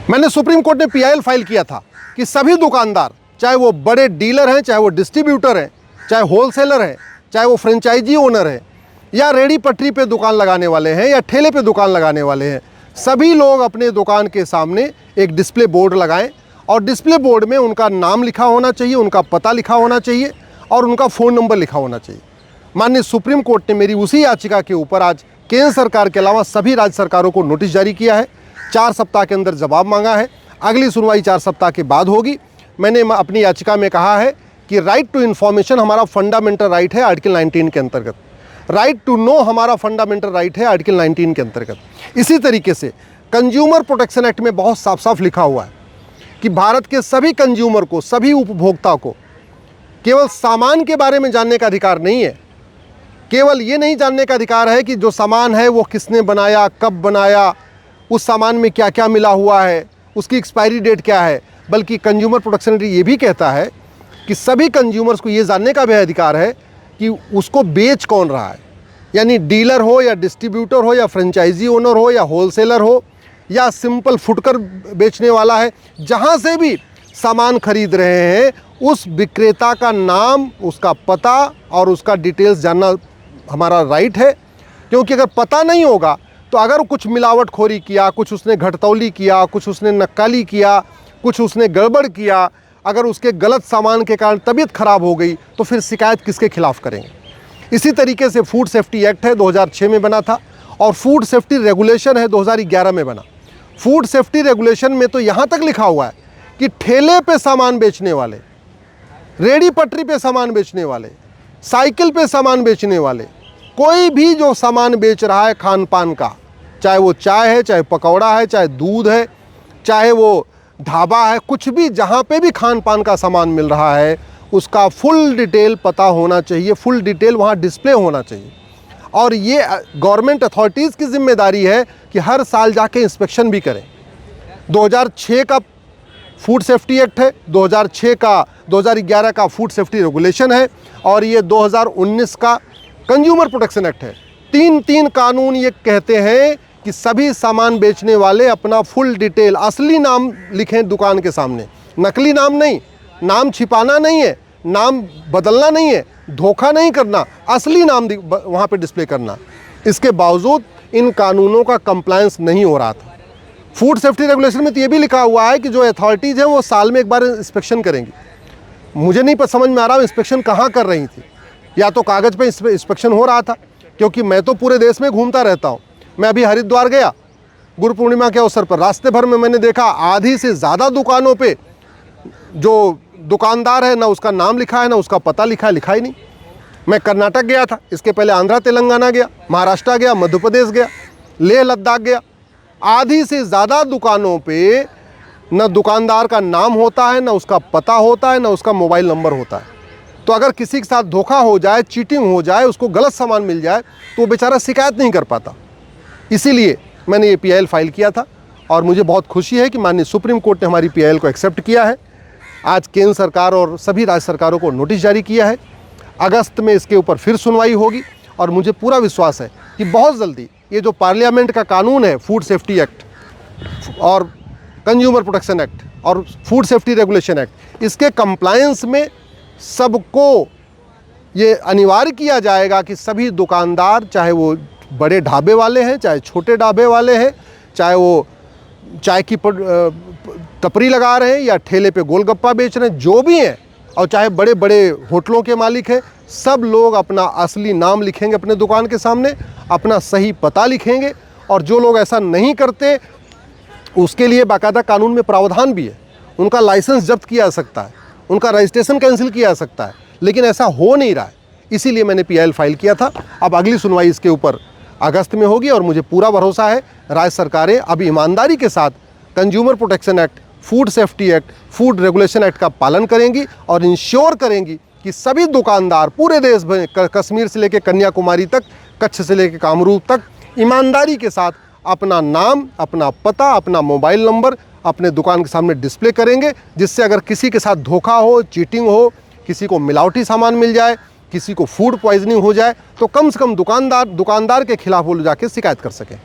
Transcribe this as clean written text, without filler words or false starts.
मैंने supreme court में PIL file किया था कि सभी दुकानदार, चाहे वो बड़े डीलर हैं, चाहे वो डिस्ट्रीब्यूटर हैं, चाहे होलसेलर हैं, चाहे वो फ्रेंचाइजी ओनर हैं, या रेडी पटरी पे दुकान लगाने वाले हैं, या ठेले पे दुकान लगाने वाले हैं, सभी लोग अपने दुकान के सामने एक डिस्प्ले बोर्ड लगाएं और डिस्प्ले बोर्ड में उनका नाम लिखा होना चाहिए, उनका पता लिखा होना चाहिए और उनका फ़ोन नंबर लिखा होना चाहिए। माननीय सुप्रीम कोर्ट ने मेरी उसी याचिका के ऊपर आज केंद्र सरकार के अलावा सभी राज्य सरकारों को नोटिस जारी किया है। 4 सप्ताह के अंदर जवाब मांगा है। अगली सुनवाई 4 सप्ताह के बाद होगी। मैंने अपनी याचिका में कहा है कि राइट टू इन्फॉर्मेशन हमारा फंडामेंटल राइट है आर्टिकल 19 के अंतर्गत, राइट टू नो हमारा फंडामेंटल राइट है आर्टिकल 19 के अंतर्गत। इसी तरीके से कंज्यूमर प्रोटेक्शन एक्ट में बहुत साफ साफ लिखा हुआ है कि भारत के सभी कंज्यूमर को, सभी उपभोक्ता को केवल सामान के बारे में जानने का अधिकार नहीं है, केवल ये नहीं जानने का अधिकार है कि जो सामान है वो किसने बनाया, कब बनाया, उस सामान में क्या क्या मिला हुआ है, उसकी एक्सपायरी डेट क्या है, बल्कि कंज्यूमर प्रोटेक्शन एक्ट ये भी कहता है कि सभी कंज्यूमर्स को ये जानने का भी अधिकार है कि उसको बेच कौन रहा है, यानी डीलर हो या डिस्ट्रीब्यूटर हो या फ्रेंचाइजी ओनर हो या होलसेलर हो या सिंपल फुटकर बेचने वाला है, जहाँ से भी सामान खरीद रहे हैं उस विक्रेता का नाम, उसका पता और उसका डिटेल्स जानना हमारा राइट है। क्योंकि अगर पता नहीं होगा तो अगर कुछ मिलावटखोरी किया, कुछ उसने घटतौली किया, कुछ उसने नक्काली किया, कुछ उसने गड़बड़ किया, अगर उसके गलत सामान के कारण तबीयत खराब हो गई तो फिर शिकायत किसके खिलाफ करेंगे। इसी तरीके से फूड सेफ्टी एक्ट है 2006 में बना था और फूड सेफ्टी रेगुलेशन है 2011 में बना। फूड सेफ्टी रेगुलेशन में तो यहाँ तक लिखा हुआ है कि ठेले पे सामान बेचने वाले, रेडी पटरी पे सामान बेचने वाले, साइकिल पे सामान बेचने वाले, कोई भी जो सामान बेच रहा है खान पान का, चाहे वो चाय है, चाहे पकौड़ा है, चाहे दूध है, चाहे वो ढाबा है, कुछ भी जहाँ पे भी खान पान का सामान मिल रहा है उसका फुल डिटेल पता होना चाहिए, फुल डिटेल वहाँ डिस्प्ले होना चाहिए। और ये गवर्नमेंट अथॉरिटीज़ की जिम्मेदारी है कि हर साल जाके इंस्पेक्शन भी करें। 2006 का फूड सेफ्टी एक्ट है, 2011 का फूड सेफ्टी रेगुलेशन है और ये 2019 का कंज्यूमर प्रोटेक्शन एक्ट है। तीन कानून ये कहते हैं कि सभी सामान बेचने वाले अपना फुल डिटेल, असली नाम लिखें दुकान के सामने, नकली नाम नहीं, नाम छिपाना नहीं है, नाम बदलना नहीं है, धोखा नहीं करना, असली नाम वहाँ पे डिस्प्ले करना। इसके बावजूद इन कानूनों का कंप्लायंस नहीं हो रहा था। फूड सेफ्टी रेगुलेशन में तो ये भी लिखा हुआ है कि जो अथॉरिटीज़ हैं वो साल में एक बार इंस्पेक्शन करेंगी। मुझे नहीं समझ में आ रहा इंस्पेक्शन कहाँ कर रही थी, या तो कागज़ पे इंस्पेक्शन हो रहा था, क्योंकि मैं तो पूरे देश में घूमता रहता हूँ। मैं अभी हरिद्वार गया गुरु पूर्णिमा के अवसर पर, रास्ते भर में मैंने देखा आधी से ज़्यादा दुकानों पे जो दुकानदार है ना उसका नाम लिखा है ना उसका पता लिखा है, लिखा ही नहीं। मैं कर्नाटक गया था, इसके पहले आंध्रा तेलंगाना गया, महाराष्ट्र गया, मध्य प्रदेश गया, लेह लद्दाख गया, आधी से ज़्यादा दुकानों पे न दुकानदार का नाम होता है, ना उसका पता होता है, ना उसका मोबाइल नंबर होता है। तो अगर किसी के साथ धोखा हो जाए, चीटिंग हो जाए, उसको गलत सामान मिल जाए तो वो बेचारा शिकायत नहीं कर पाता। इसीलिए मैंने ये पीआईएल फाइल किया था और मुझे बहुत खुशी है कि माननीय सुप्रीम कोर्ट ने हमारी पीआईएल को एक्सेप्ट किया है। आज केंद्र सरकार और सभी राज्य सरकारों को नोटिस जारी किया है। अगस्त में इसके ऊपर फिर सुनवाई होगी और मुझे पूरा विश्वास है कि बहुत जल्दी ये जो पार्लियामेंट का कानून है, फूड सेफ्टी एक्ट और कंज्यूमर प्रोटेक्शन एक्ट और फूड सेफ्टी रेगुलेशन एक्ट, इसके कंप्लायंस में सबको ये अनिवार्य किया जाएगा कि सभी दुकानदार, चाहे वो बड़े ढाबे वाले हैं, चाहे छोटे ढाबे वाले हैं, चाहे वो चाय की टपरी लगा रहे हैं या ठेले पे गोलगप्पा बेच रहे हैं, जो भी हैं, और चाहे बड़े बड़े होटलों के मालिक हैं, सब लोग अपना असली नाम लिखेंगे अपने दुकान के सामने, अपना सही पता लिखेंगे। और जो लोग ऐसा नहीं करते उसके लिए बाकायदा कानून में प्रावधान भी है, उनका लाइसेंस जब्त किया जा सकता है, उनका रजिस्ट्रेशन कैंसिल किया जा सकता है, लेकिन ऐसा हो नहीं रहा है। इसीलिए मैंने पीआईएल फाइल किया था। अब अगली सुनवाई इसके ऊपर अगस्त में होगी और मुझे पूरा भरोसा है राज्य सरकारें अब ईमानदारी के साथ consumer protection act, food safety act, food regulation act का पालन करेंगी और इंश्योर करेंगी कि सभी दुकानदार पूरे देश में, कश्मीर से लेकर कन्याकुमारी तक, कच्छ से लेकर कामरूप तक, ईमानदारी के साथ अपना नाम, अपना पता, अपना मोबाइल नंबर अपने दुकान के सामने डिस्प्ले करेंगे, जिससे अगर किसी के साथ धोखा हो, चीटिंग हो, किसी को मिलावटी सामान मिल जाए, किसी को फूड पॉइजनिंग हो जाए, तो कम से कम दुकानदार के खिलाफ वो जाके शिकायत कर सकें।